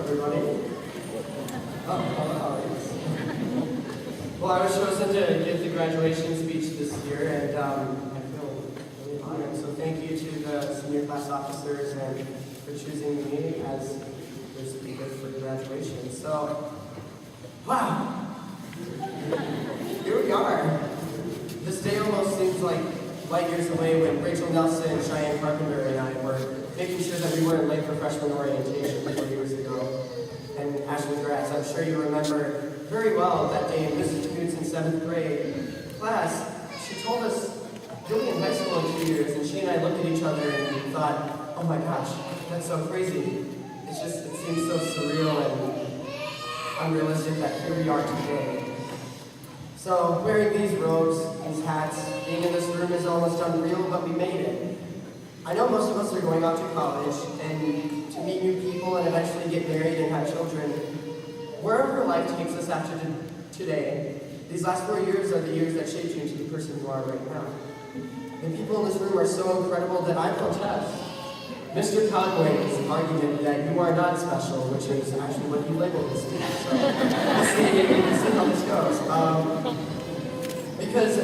everybody. Oh, hello. Well, I was chosen to give the graduation speech this year, and I feel really honored. So thank you to the senior class officers and for choosing me as your speaker for the graduation. So, wow, here we are. This day almost seems like light years away when Rachel Nelson, Cheyenne Carpenter, and I were making sure that we weren't late for freshman orientation 4 years ago. And Ashley Gratz, I'm sure you remember very well that day in Mrs. Knudsen's 7th grade class. She told us, you'll be in high school in 2 years, and she and I looked at each other and thought, oh my gosh, that's so crazy. It seems so surreal and unrealistic that here we are today. So wearing these robes, these hats, being in this room is almost unreal, but we made it. I know most of us are going off to college and to meet new people and eventually get married and have children. Wherever life takes us after today, these last 4 years are the years that shaped you into the person you are right now. The people in this room are so incredible that I protest Mr. Conway's argument that you are not special, which is actually what he labeled this to. So we'll see how this goes. Because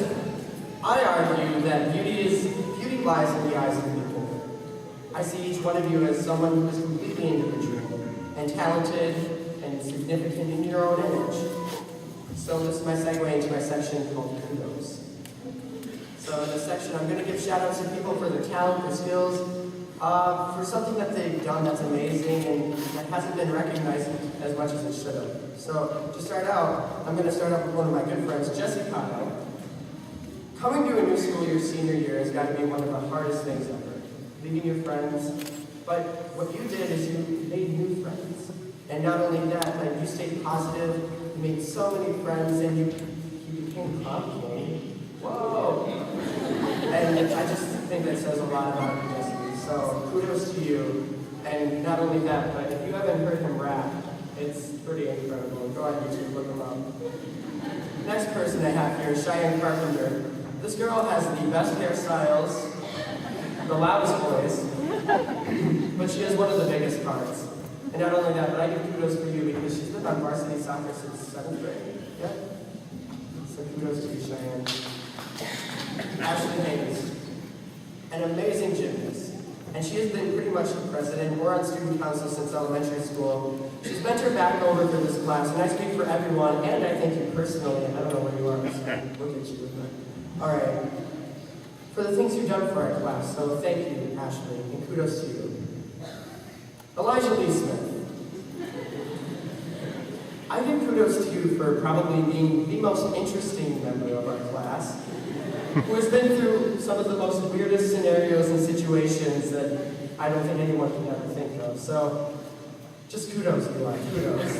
I argue that beauty lies in the eyes of people. I see each one of you as someone who is completely individual and talented and significant in your own image. So this is my segue into my section called Kudos. So in this section, I'm going to give shout outs to people for their talent, their skills, for something that they've done that's amazing and that hasn't been recognized as much as it should have. So to start out, I'm going to start off with one of my good friends, Jesse Cotto. Coming to a new school your senior year has got to be one of the hardest things ever. Leaving your friends, but what you did is you made new friends. And not only that, but you stayed positive, you made so many friends, and you became prom king. Whoa! And I just think that says a lot about you, Jesse. So kudos to you. And not only that, but if you haven't heard him rap, it's pretty incredible. Go on YouTube, look him up. Next person I have here is Cheyenne Carpenter. This girl has the best hairstyles, the loudest voice, but she has one of the biggest hearts. And not only that, but I give kudos for you because she's been on varsity soccer since 7th grade. Yeah? So kudos to you, Cheyenne. Ashley Haynes, an amazing gymnast. And she has been pretty much the president or on student council since elementary school. She's bent her back over for this class, and I speak for everyone, and I thank you personally. I don't know where you are, so look at you. All right. For the things you've done for our class, so thank you, Ashley, and kudos to you. Elijah Lee Smith. I give kudos to you for probably being the most interesting member of our class, who has been through some of the most weirdest scenarios and situations that I don't think anyone can ever think of. So, just kudos, Eli, kudos.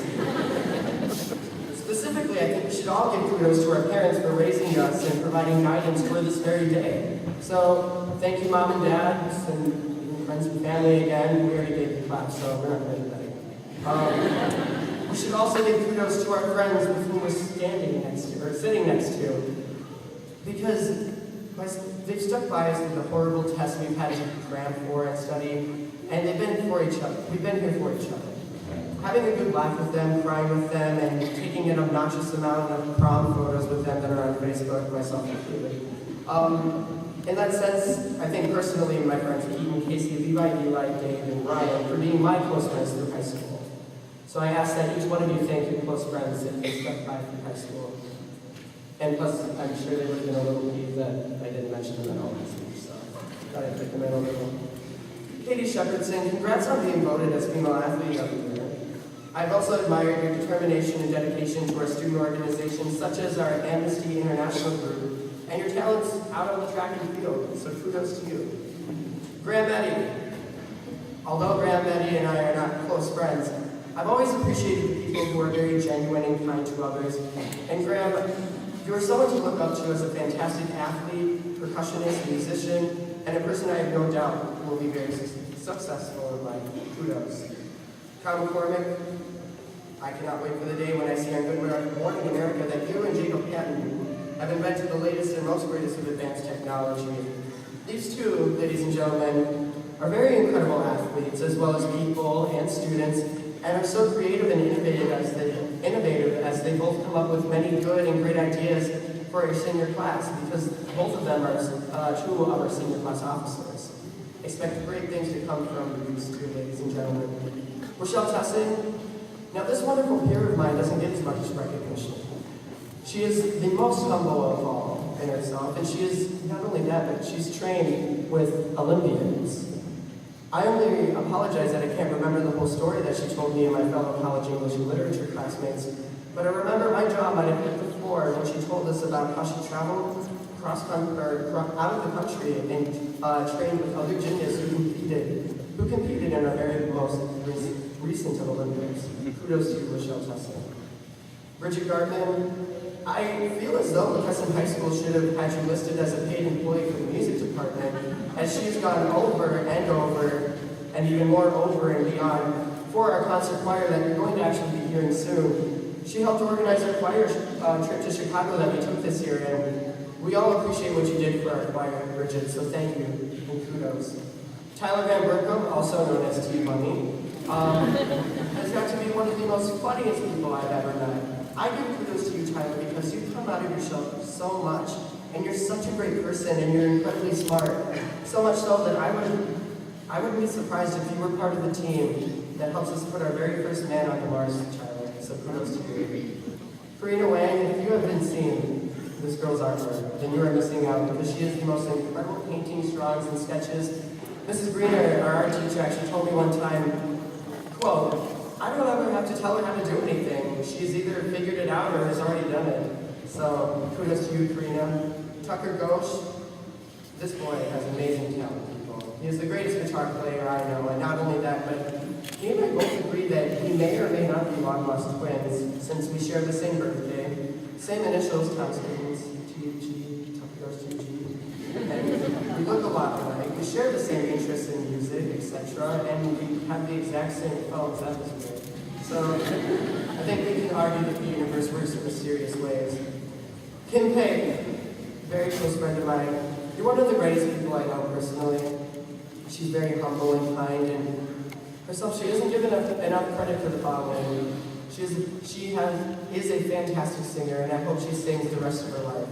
Specifically, I think we should all give kudos to our parents for raising us and providing guidance for this very day. So, thank you, Mom and Dad, and friends and family again. We already gave the clap, so we're not going to do that again. We should also give kudos to our friends with whom we're standing next to, or sitting next to, because they've stuck by us with the horrible tests we've had to cram for and study, and they've been for each other. We've been here for each other. Having a good laugh with them, crying with them, and taking an obnoxious amount of prom photos with them that are on Facebook, myself included. In that sense, I think personally my friends Keaton, Casey, Levi, Eli, Dave, and Ryan for being my close friends through high school. So I ask that each one of you thank your close friends if they stuck by through high school. And plus, I'm sure they would have been a little peeved that I didn't mention them at all this week, so thought I'd pick them in a little. Katie Shepherdson, congrats on being voted as Female Athlete of the Year. I've also admired your determination and dedication to our student organizations, such as our Amnesty International group, and your talents out on the track and field, so kudos to you. Graham Eddy. Although Graham Eddy and I are not close friends, I've always appreciated the people who are very genuine and kind to others. And Graham, you are someone to look up to as a fantastic athlete, percussionist, musician, and a person I have no doubt will be very successful in life. Kudos. Kyle McCormick, I cannot wait for the day when I see on Good Morning America that you and Jacob Patton have invented the latest and most greatest of advanced technology. These two, ladies and gentlemen, are very incredible athletes, as well as people and students, and are so creative and innovative as they both come up with many good and great ideas for our senior class, because both of them are two of our senior class officers. Expect great things to come from these two ladies and gentlemen. Rochelle Tussing. Now, this wonderful peer of mine doesn't get as much recognition. She is the most humble of all in herself, and she is not only that, but she's trained with Olympians. I only apologize that I can't remember the whole story that she told me and my fellow college English and literature classmates, but I remember my jaw might have hit the floor when she told us about how she traveled out of the country and trained with other gymnasts who competed in our very most recent Olympics. Kudos to you, Rochelle Tussing. Bridget Gardman. I feel as though LaCrescent High School should have had you listed as a paid employee for the music department, as she's gone over and even more over and beyond for our concert choir that you're going to actually be hearing soon. She helped organize our choir trip to Chicago that we took this year, and we all appreciate what you did for our choir, Bridget, so thank you, and kudos. Tyler Van Berkom, also known as T-Bunny, has got to be one of the most funniest people I've ever met. I give kudos to you, Tyler, because you come out of your shell so much, and you're such a great person, and you're incredibly smart. So much so that I wouldn't be surprised if you were part of the team that helps us put our very first man on Mars, Tyler. So kudos to you. Karina Wang, if you haven't seen this girl's artwork, then you are missing out, because she is the most incredible paintings, drawings, and sketches. Mrs. Greener, our art teacher, actually told me one time, quote, "I don't ever have to tell her how to do anything. She's either figured it out or has already done it." So kudos to you, Karina. Tucker Ghosh, this boy has amazing talent, people. He is the greatest guitar player I know, and not only that, but he and I both agree that he may or may not be long-lost twins, since we share the same birthday, same initials, Tom Gittens, T.G., Tucker Ghosh, T.G. And we look a lot alike. We share the same interests in music, etc., and we have the exact same phones. That was weird. So I think we can argue that the universe works in mysterious ways. Kim Pei, very close friend of mine. You're one of the greatest people I know personally. She's very humble and kind, and herself, she isn't given enough credit for the following. She is a fantastic singer, and I hope she sings the rest of her life.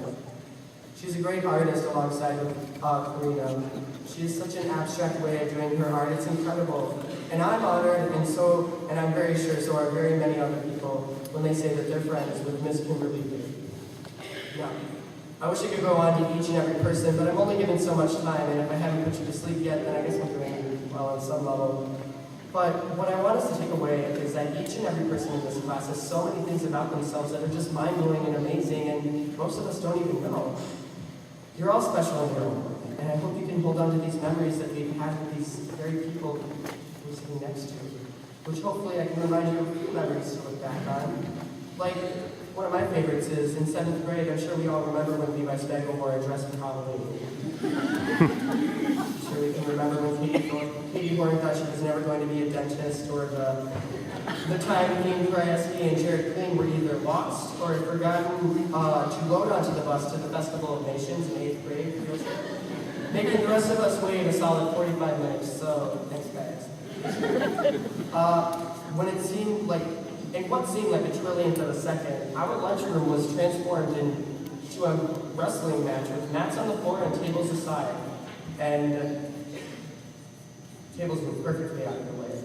She's a great artist alongside with Karina. She has such an abstract way of doing her art. It's incredible. And I'm honored, and I'm very sure so are very many other people when they say that they're friends with Miss Kimberly Lee. Now, I wish I could go on to each and every person, but I'm only given so much time, and if I haven't put you to sleep yet, then I guess I'm doing well on some level. But what I want us to take away is that each and every person in this class has so many things about themselves that are just mind-blowing and amazing, and most of us don't even know. You're all special in your own way, and I hope you can hold on to these memories that we've had with these very people we're sitting next to, which hopefully I can remind you of a few memories to look back on. Like, one of my favorites is in 7th grade, I'm sure we all remember when Levi Spagel wore a dress for Halloween. I'm sure we can remember when Katie Horn thought she was never going to be a dentist, or the time Dean Krajewski and Jared Kling were either lost or had forgotten to load onto the bus to the Festival of Nations in 8th grade, making the rest of us wait a solid 45 minutes, so thanks guys. In what seemed like a trillionth of a second, our lunchroom was transformed into a wrestling match with mats on the floor and tables aside. And tables were perfectly out of the way.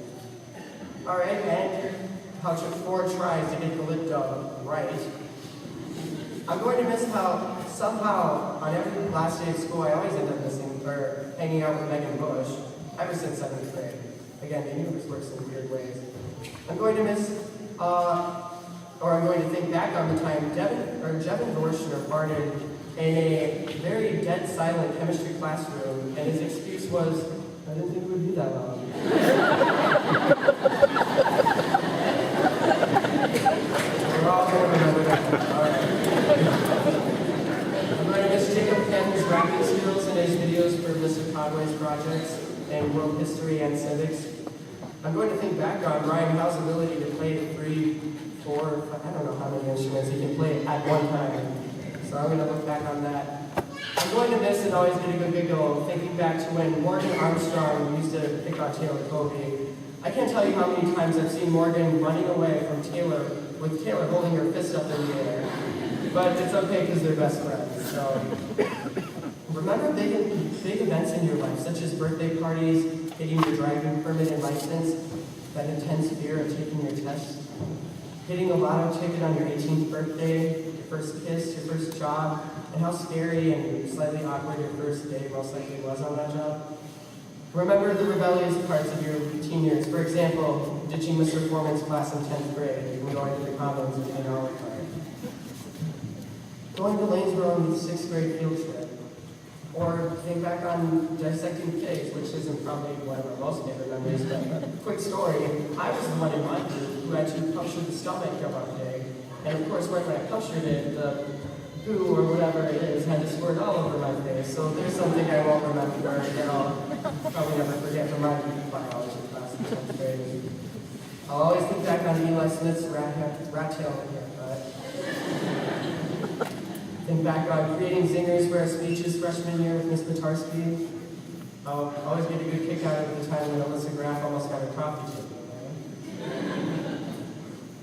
Alright, and how took 4 tries to get the lip done right. I'm going to miss how somehow on every last day of school I always end up hanging out with Megan Bush ever since 7th grade. Again, the universe works in weird ways. I'm going to think back on the time Jevin Dorschner farted in a very dead silent chemistry classroom, and his excuse was, "I didn't think it would be that long." We're all going to remember that. All right. I'm going to miss Jacob Ken's rapping skills in his videos for Mr. Conway's projects in world history and civics. I'm going to think back on Ryan Howe's ability to play 3, 4, I don't know how many instruments he can play at one time. So I'm going to look back on that. I'm going to miss and always get a good giggle thinking back to when Morgan Armstrong used to pick on Taylor Kobe. I can't tell you how many times I've seen Morgan running away from Taylor with Taylor holding her fist up in the air. But it's okay because they're best friends. So remember big events in your life, such as birthday parties, getting your driving permit and license, that intense fear of taking your test, hitting a lotto ticket on your 18th birthday, your first kiss, your first job, and how scary and slightly awkward your first day most likely was on that job. Remember the rebellious parts of your teen years. For example, ditching Mr. Foreman's class in 10th grade and going to the Commons and hanging out with her. Going to Lanesboro on the 6th grade field trip. Or think back on dissecting pigs, which isn't probably one of our most favorite memories, but quick story. I was the one in my group who had to puncture the stomach of our pig. And of course, when I punctured it, the poo or whatever it is had to squirt all over my face. So there's something I won't remember that I'll probably never forget from my biology class in 10th grade. I'll always think back on Eli Smith's rat tail haircut. Think back on creating zingers for our speeches freshman year with Miss Petarsky. I'll always get a good kick out of the time when Alyssa Graff almost got a coffee ticket.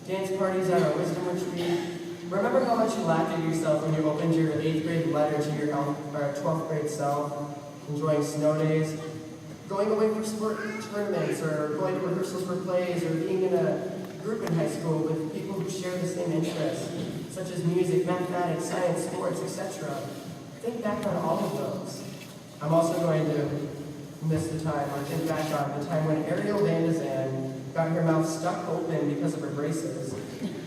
Dance parties at our wisdom retreat. Remember how much you laughed at yourself when you opened your 8th grade letter to your 12th grade self, enjoying snow days, going away for sport tournaments, or going to rehearsals for plays, or being in a group in high school with people who share the same interests, such as music, mathematics, science, sports, etc. Think back on all of those. I'm also going to miss the time, or think back on the time when Ariel Van de Zan got her mouth stuck open because of her braces.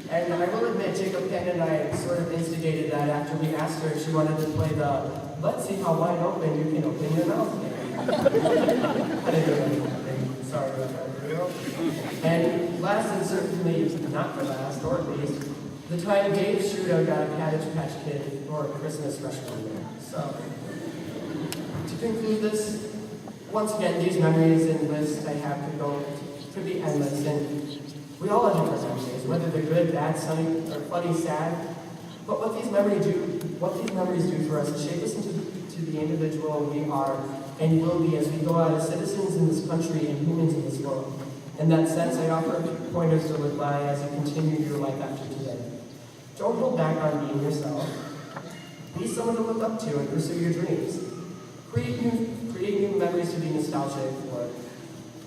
And I will admit, Jacob Penn and I sort of instigated that after we asked her if she wanted to play the "Let's see how wide open you can open your mouth" game. I didn't do anything. Sorry about that, Ariel. And last and certainly not for last, or at least, the time Dave Shudo got a Cabbage Patch Kid for Christmas freshman year. So, to conclude this, once again, these memories and lists I have could be endless, and we all have different memories, whether they're good, bad, sunny, or funny, sad. But what these memories do for us is shape us into the individual we are and will be as we go out as citizens in this country and humans in this world. In that sense, I offer a few pointers to live by as you continue your life after today. Don't hold back on being yourself. Be someone to look up to and pursue your dreams. Create new memories to be nostalgic for.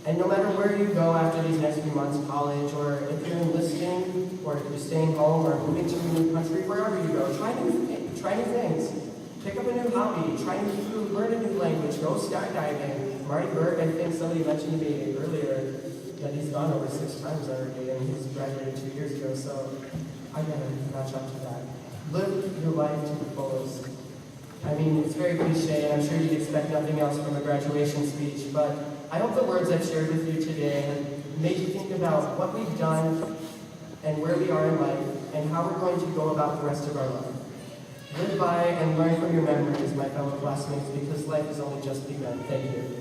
And no matter where you go after these next few months, college, or if you're enlisting, or if you're staying home, or moving to a new country, wherever you go, try new things. Pick up a new hobby, try new food, learn a new language, go skydiving. Marty Berg, I think somebody mentioned to me earlier that he's gone over 6 times already, and he's graduated 2 years ago, so I gotta match up to that. Live your life to the fullest. I mean, it's very cliche, and I'm sure you'd expect nothing else from a graduation speech, but I hope the words I've shared with you today have made you think about what we've done and where we are in life and how we're going to go about the rest of our life. Live by and learn from your memories, my fellow classmates, because life has only just begun. Thank you.